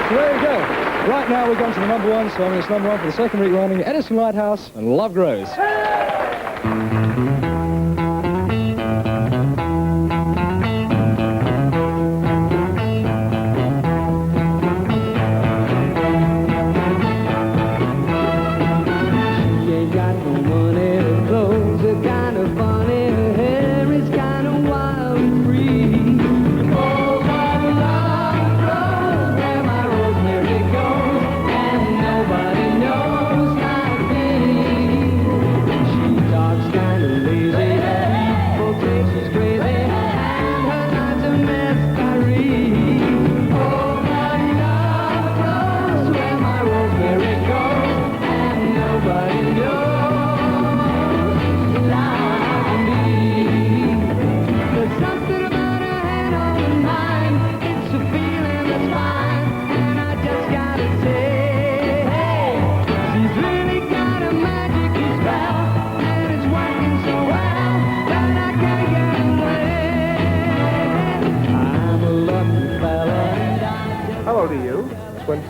So there you go. Right now we've gone to the number one song. It's number one for the second week running, Edison Lighthouse and Love Grows. How old are you? 20.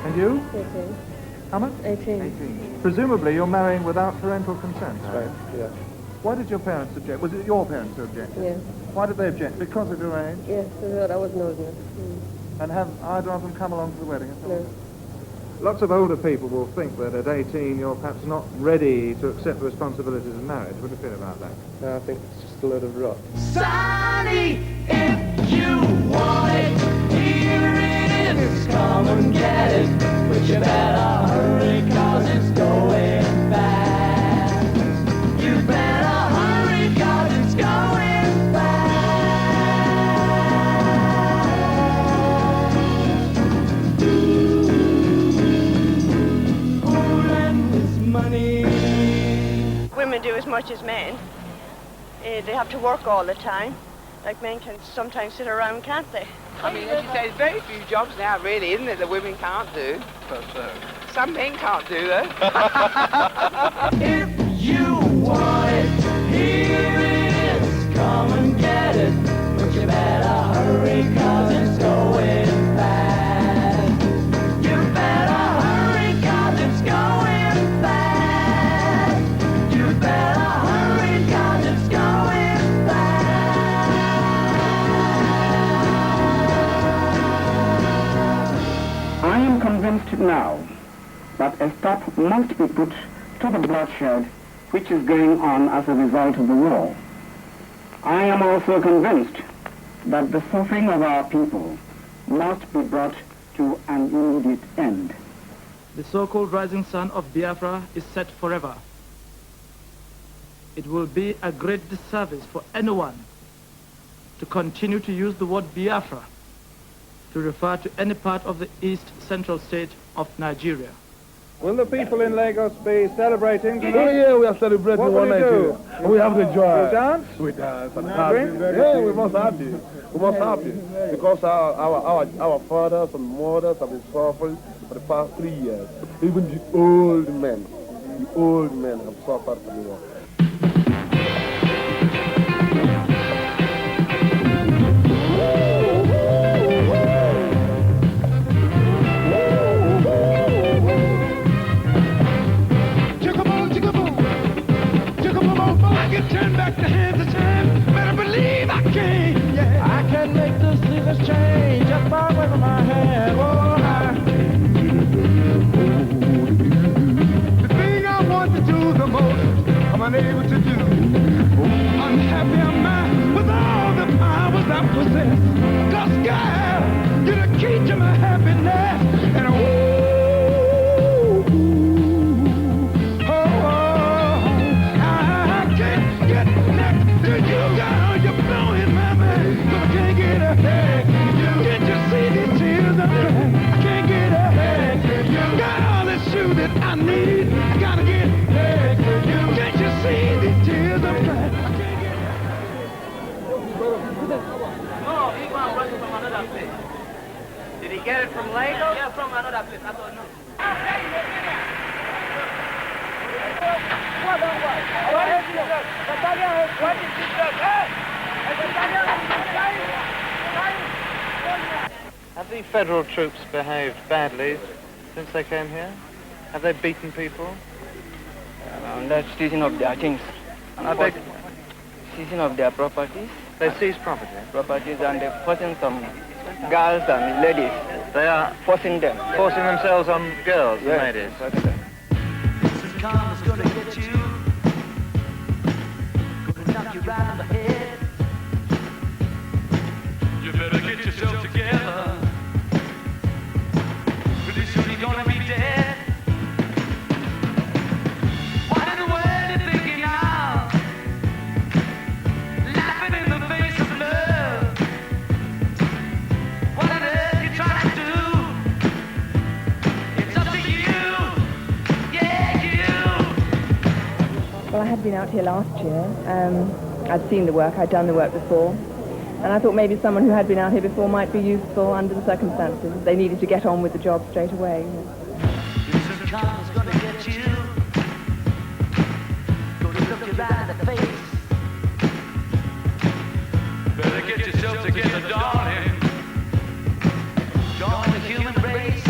And you? 18. How much? 18. 18. Presumably you're marrying without parental consent. That's right, yeah. Why did your parents object? Was it your parents who objected? Yes. Why did they object? Because of your age? Yes, I thought I wasn't old enough. And have either of them come along to the wedding? No. Lots of older people will think that at 18 you're perhaps not ready to accept the responsibilities of marriage. What do you feel about that? No, I think it's just a load of rot. Sonny, if you want it, here it is. Come and get it, but you better hurry, 'cause it's going fast. You better hurry, 'cause it's going fast. Who lent this money? Women do as much as men. They have to work all the time. Like men can sometimes sit around, can't they? I mean, as you say, there's very few jobs now, really, isn't it, that women can't do? Some men can't do, though. If you want it, here it is. Come and get it, but you better hurry, 'cause it's going fast. You better hurry, 'cause it's going fast. You better hurry, 'cause it's going fast. I am convinced now that a stop must be put to the bloodshed which is going on as a result of the war. I am also convinced that the suffering of our people must be brought to an immediate end. The so-called rising sun of Biafra is set forever. It will be a great disservice for anyone to continue to use the word Biafra to refer to any part of the East Central state of Nigeria. Will the people in Lagos be celebrating tonight? Oh yeah, we are celebrating What one will you night do? here. We have the joy. You dance? We dance and Drink? happy. Yeah, we must happy. We must happy. Because our fathers and mothers have been suffering for the past 3 years. Even the old men have suffered for the war. Turn back the hands of time. Better believe I can, yeah. I can make the seasons change just by waving my hand. Oh, the thing I want to do the most, I'm unable to do. Unhappy am I with all the powers I possess. 'Cause God, you're the key to my happiness. And I need, I gotta get back to you. Can't you see these tears of blood? Oh, he gone running from another place. Did he get it from Lagos? Yeah, from another place. I don't know. Have the federal troops behaved badly since they came here? Have they beaten people? That's seizing of their things. I beg... Seizing of their properties. They seize property? Properties, and they're forcing some girls and ladies. They are forcing them. Forcing themselves on girls and ladies. This karma's gonna get you. Gonna knock you right on the head. You better get yourself together. Pretty soon you're gonna be dead. What in the world you thinking now? Laughing in the face of love. What on earth you trying to do? It's up to you. Yeah, you. Well, I had been out here last year. I'd seen the work, I'd done the work before. And I thought maybe someone who had been out here before might be useful under the circumstances. They needed to get on with the job straight away. This karma's gonna get you. Gonna look you right in the face. Better get yourself together, darling. Join the human race.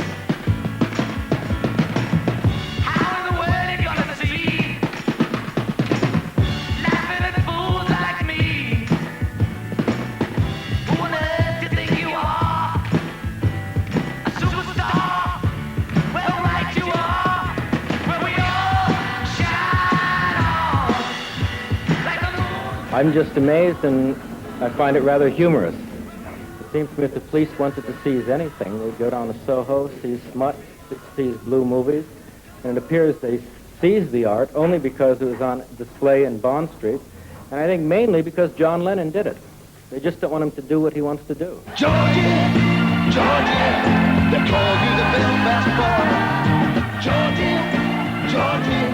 How in the world you gonna see? Laughing at fools like me. Who on earth do you think you are? A superstar? Well, right you are. Where we all shine on. Like the moon. I'm just amazed, and I find it rather humorous. It seems to me if the police wanted to seize anything, they'd go down to Soho, seize smut, seize blue movies, and it appears they seized the art only because it was on display in Bond Street, and I think mainly because John Lennon did it. They just don't want him to do what he wants to do. Georgie, Georgie, they call you the Belfast boy. Georgie, Georgie,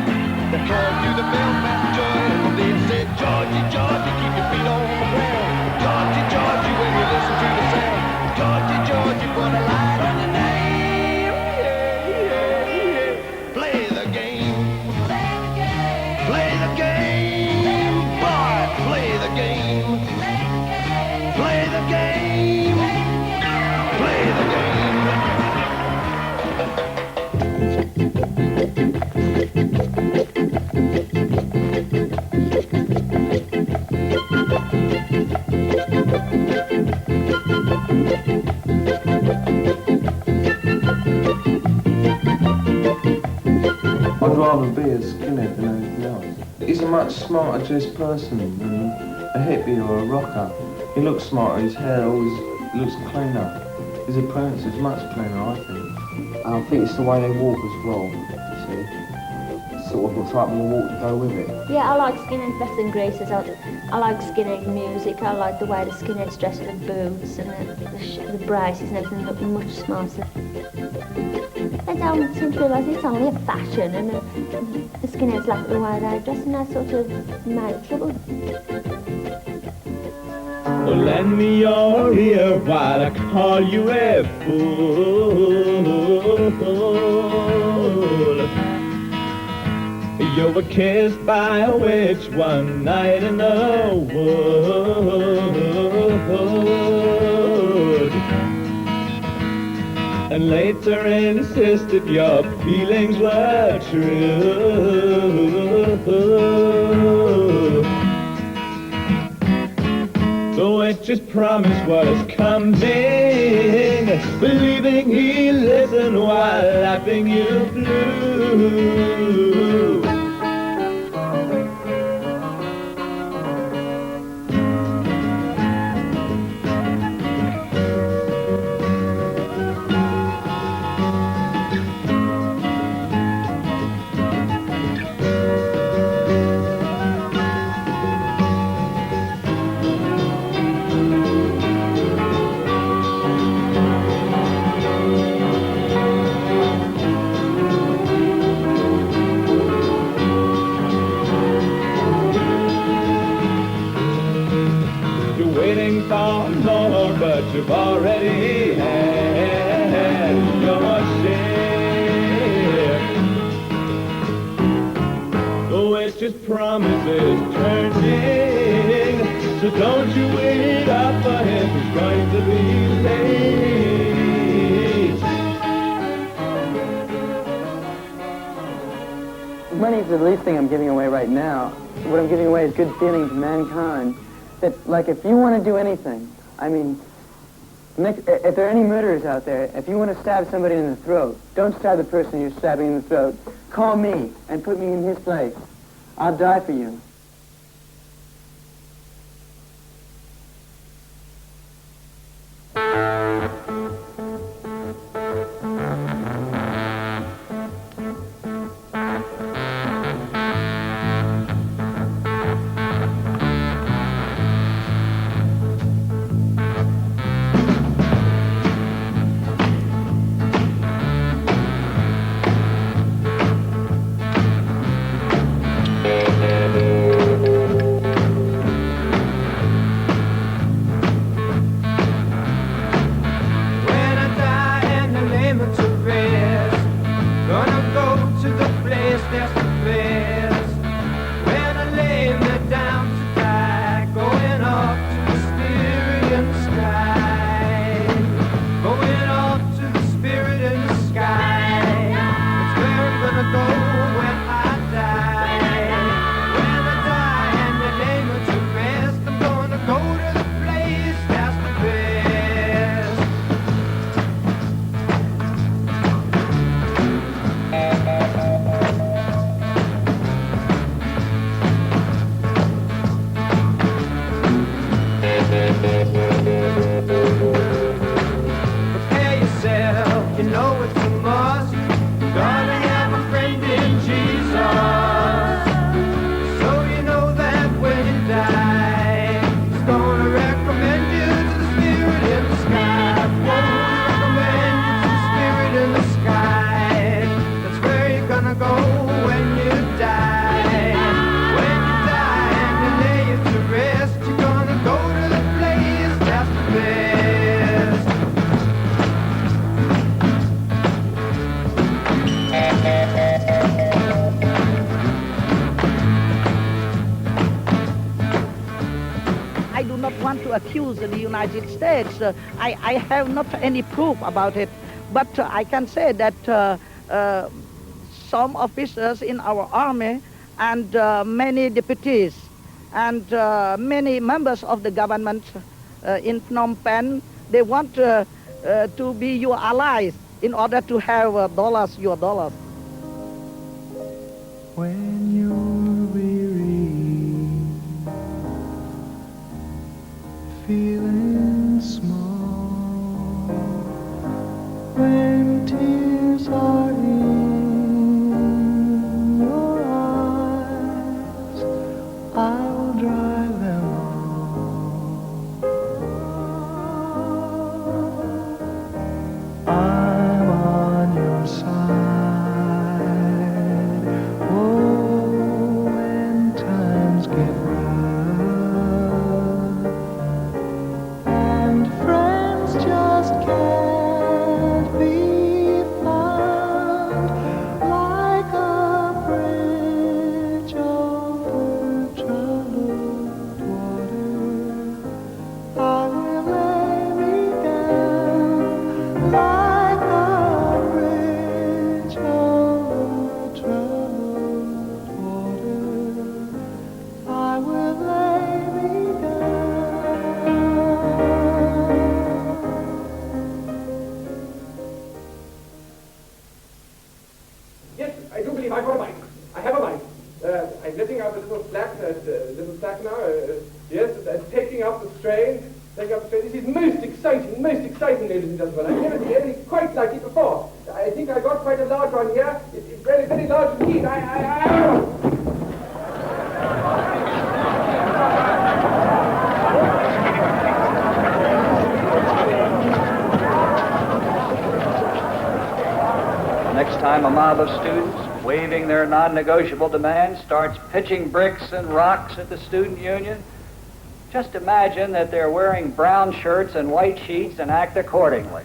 they call you the Belfast joy. They said, Georgie, Georgie, keep your feet on the ground. Georgie, Georgie, when you listen to the sound. Georgie, Georgie, put a light on your name. Yeah, yeah, yeah. Play the game. Play the game. Boy, play the game. Play the game. Play the game. I'd rather be a skinhead than anything else. He's a much smarter dressed person than a hippie or a rocker. He looks smarter, his hair always looks cleaner. His appearance is much cleaner, I think. I think it's the way they walk as well, you see. Sort of looks like more walk to go with it. Yeah, I like skinheads better than greasers. I like skinhead music. I like the way the skinheads dress with the boots and the braces and everything look much smarter. They don't seem to realise it's only a fashion, and the skinheads like the way they dress, and they sort of make trouble. Lend me your ear while I call you a fool. You were kissed by a witch one night in the wood, and later insisted your feelings were true. The witch's promise was coming, believing he'd listen while laughing you blue. You've already had your share. The witch's promise is turning, so don't you wait up for him, he's going to be late. the least thing I'm giving away right now. What I'm giving away is good feeling to mankind. That, like, if you want to do anything, I mean, if there are any murderers out there, if you want to stab somebody in the throat, don't stab the person you're stabbing in the throat. Call me and put me in his place. I'll die for you. Accuse the United States. I have not any proof about it, but I can say that some officers in our army and many deputies and many members of the government in Phnom Penh, they want to be your allies in order to have dollars, your dollars. When you're weary, feeling small, when tears are in your eyes, I'll dry them all. I'm on your side. Oh, when times get just can't be found, like a bridge over troubled water. I will lay me down, like a bridge over troubled water. I will lay me down. I've got a bike. I have a bike. I'm letting out a little slack now. Yes, taking up the strain. This is most exciting, ladies and gentlemen. I've never seen anything quite like it before. I think I got quite a large one here. It's very, very large indeed. Next time a mob of students, waving their non-negotiable demands, starts pitching bricks and rocks at the student union, just imagine that they're wearing brown shirts and white sheets and act accordingly.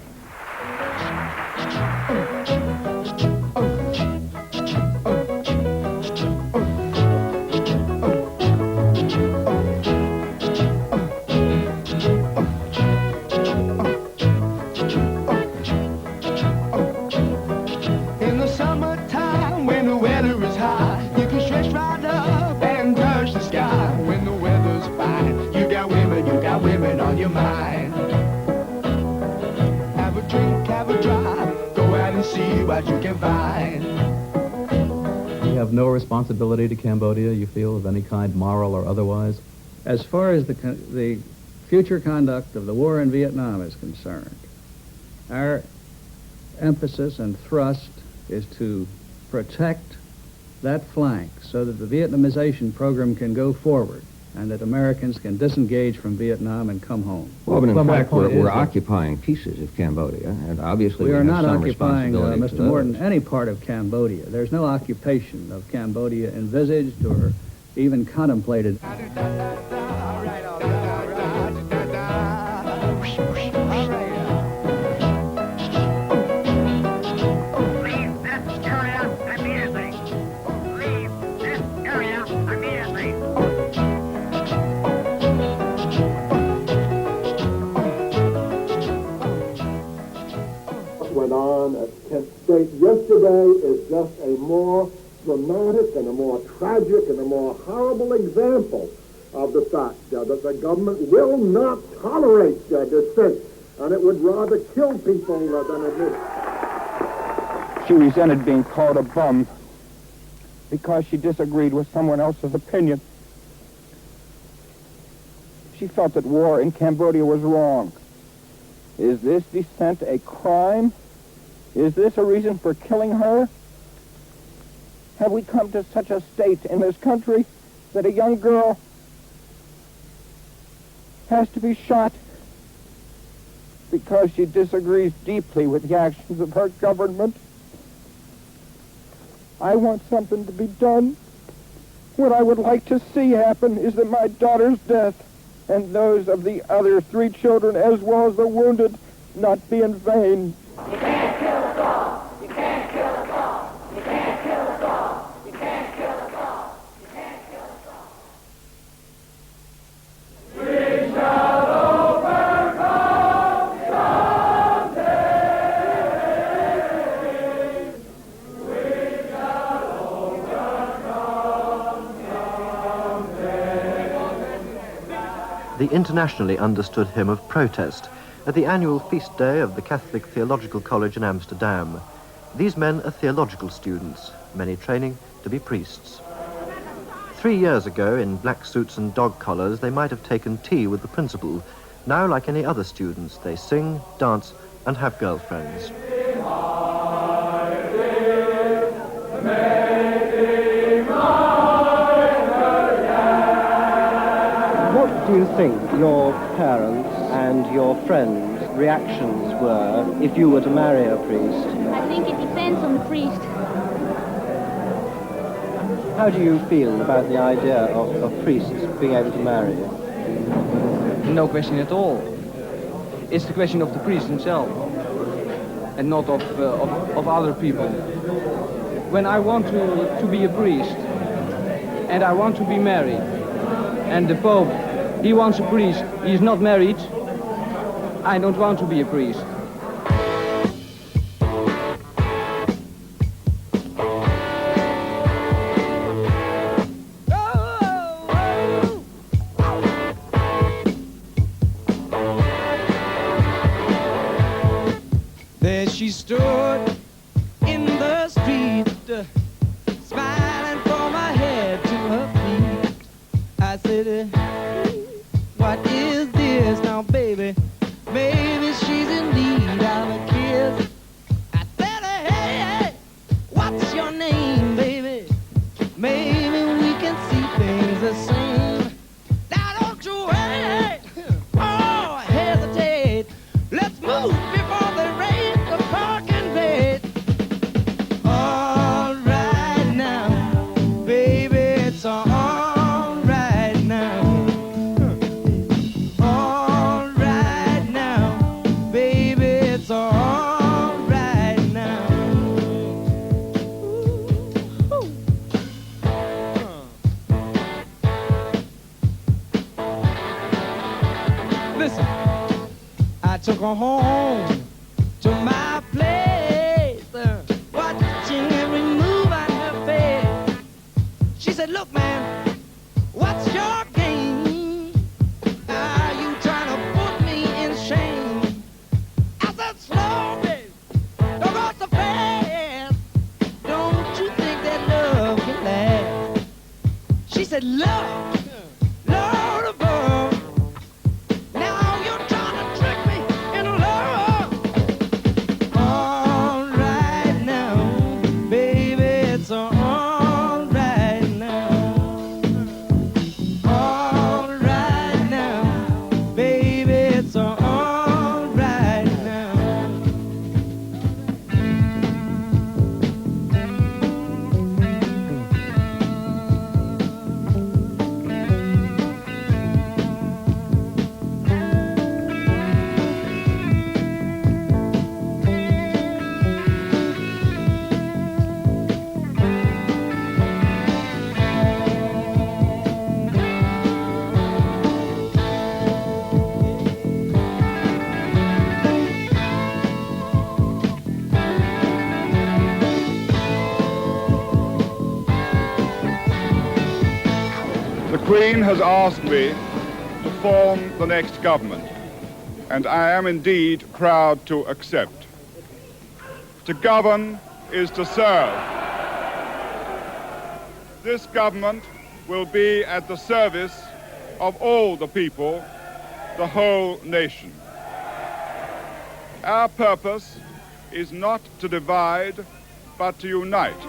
In the summertime, when the weather is high, you can what you can find. You have no responsibility to Cambodia, you feel, of any kind, moral or otherwise? As far as the future conduct of the war in Vietnam is concerned, our emphasis and thrust is to protect that flank so that the Vietnamization program can go forward and that Americans can disengage from Vietnam and come home. Well, but in fact, we're occupying pieces of Cambodia, and obviously we are have not some occupying, responsibility Mr. to Morton, those. any part of Cambodia. There's no occupation of Cambodia envisaged or even contemplated. Went on at Kent State yesterday is just a more dramatic and a more tragic and a more horrible example of the fact that the government will not tolerate dissent, and it would rather kill people than admit it. She resented being called a bum because she disagreed with someone else's opinion. She felt that war in Cambodia was wrong. Is this dissent a crime? Is this a reason for killing her? Have we come to such a state in this country that a young girl has to be shot because she disagrees deeply with the actions of her government? I want something to be done. What I would like to see happen is that my daughter's death and those of the other 3 children, as well as the wounded, not be in vain. You can't kill us all. You can't kill us all. You can't kill us all. You can't kill us all. You can't kill us all. We shall overcome someday. We shall overcome someday. The internationally understood hymn of protest at the annual feast day of the Catholic Theological College in Amsterdam. These men are theological students, many training to be priests. 3 years ago, in black suits and dog collars, they might have taken tea with the principal. Now, like any other students, they sing, dance, and have girlfriends. What do you think your parents and your friends' reactions were if you were to marry a priest? I think it depends on the priest. How do you feel about the idea of priests being able to marry you? No question at all. It's the question of the priest himself and not of other people. When I want to be a priest and I want to be married and the Pope, he wants a priest, he's not married, I don't want to be a priest. There she stood in the street, smiling from her head to her feet. I said, what is this now, baby? Maybe she's in need of a kiss. I said, hey, what's your name, baby? Maybe we can see things the same. Now don't you wait, or hesitate. Let's move before they raise the parking bait. All right now, baby, it's all right now. All right now, baby, it's all right now. Listen, I took her home to my place, watching every move on her face. She said, look, man, what's your game? Are you trying to put me in shame? I said, slow, baby, don't go so fast. said, Lord, Lord above. Now you're trying to trick me into love. All right now, baby, it's all right now. All right now, baby, it's all right now. The Queen has asked me to form the next government, and I am indeed proud to accept. To govern is to serve. This government will be at the service of all the people, the whole nation. Our purpose is not to divide, but to unite,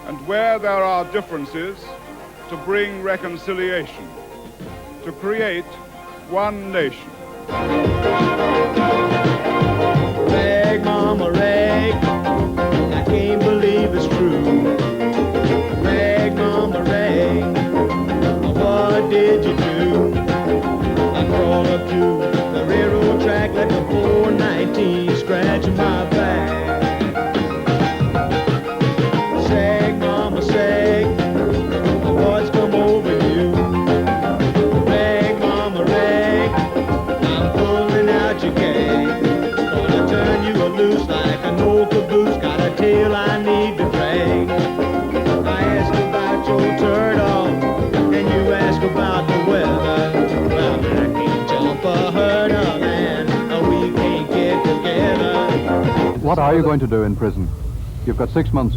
and where there are differences, to bring reconciliation, to create one nation. Rag, mama, rag, I can't believe it's true. Rag, mama, rag, what did you do? I crawled up to the railroad track like a 419 scratching my back. Sag, mama, sag, what's come over you? Rag, mama, rag, I'm pulling out your gag. Gonna turn you loose like an old caboose. Got a tail I need to drag. I ask about your turtle, and you ask about the weather. Well, I can't jump a hurdle, and we can't get together. What are you going to do in prison? You've got 6 months.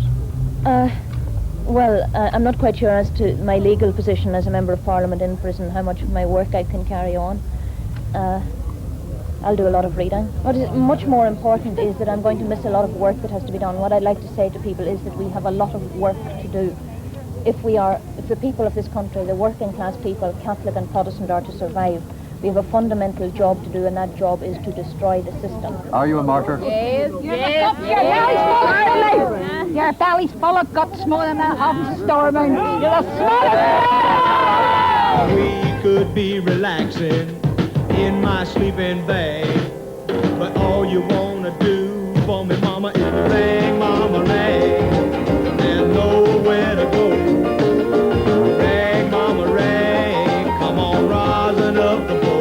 Well, I'm not quite sure as to my legal position as a member of Parliament in prison, how much of my work I can carry on. I'll do a lot of reading. What is much more important is that I'm going to miss a lot of work that has to be done. What I'd like to say to people is that we have a lot of work to do. If the people of this country, the working class people, Catholic and Protestant, are to survive, we have a fundamental job to do, and that job is to destroy the system. Are you a martyr? Yes, yes. Your belly's full of guts more than that of storming. You're a smart. We could be relaxing in my sleeping bag, but all you wanna do for me, mama, is rag, mama, rag. There's nowhere to go. Rag, mama, rag. Come on, rising up the boat.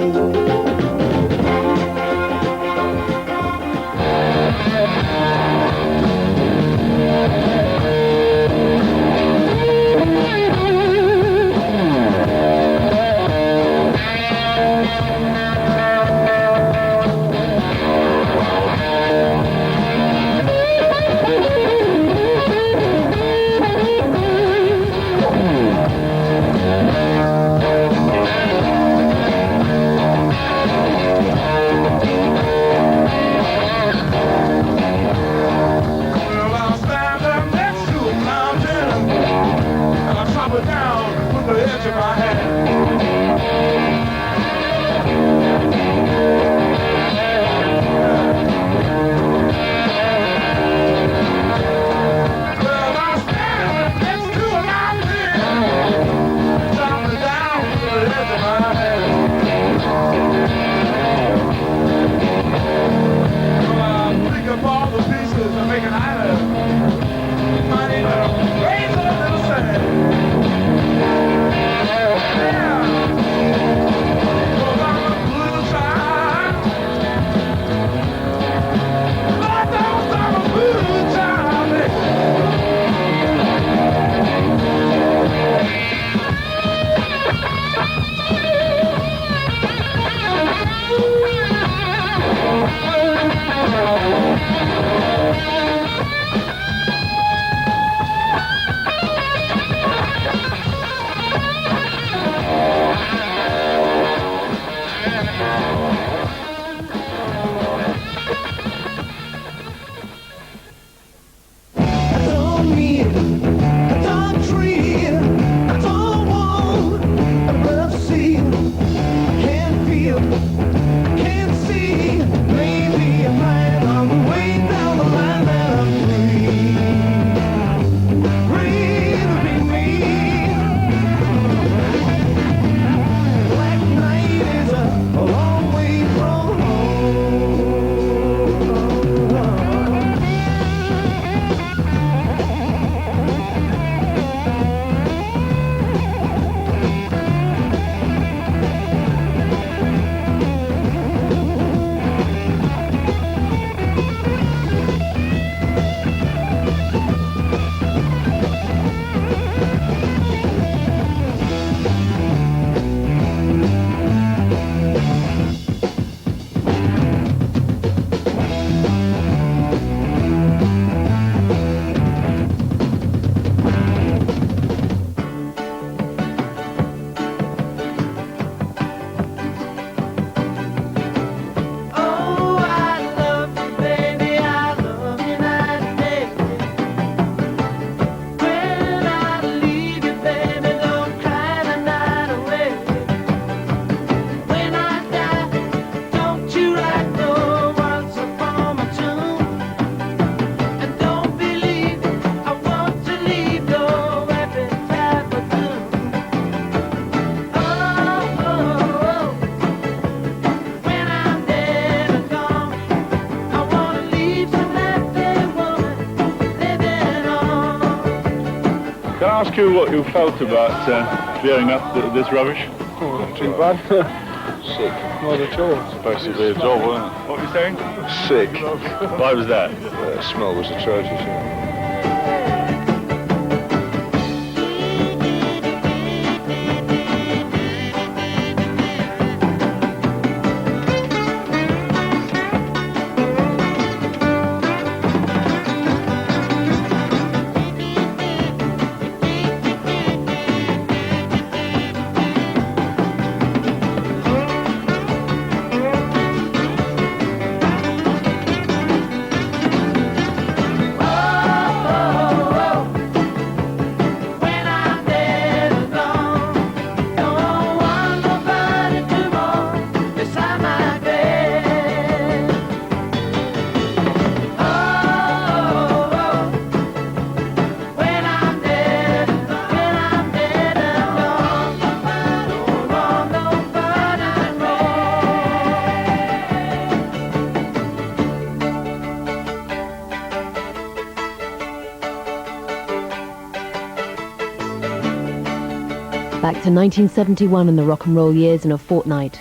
ask you what you felt about clearing up this rubbish? Oh, not too bad. Sick. Not at all. Supposed to be a job, wasn't it? What were you saying? Sick. Why was that? The smell was atrocious. Back to 1971 and the rock and roll years in a fortnight.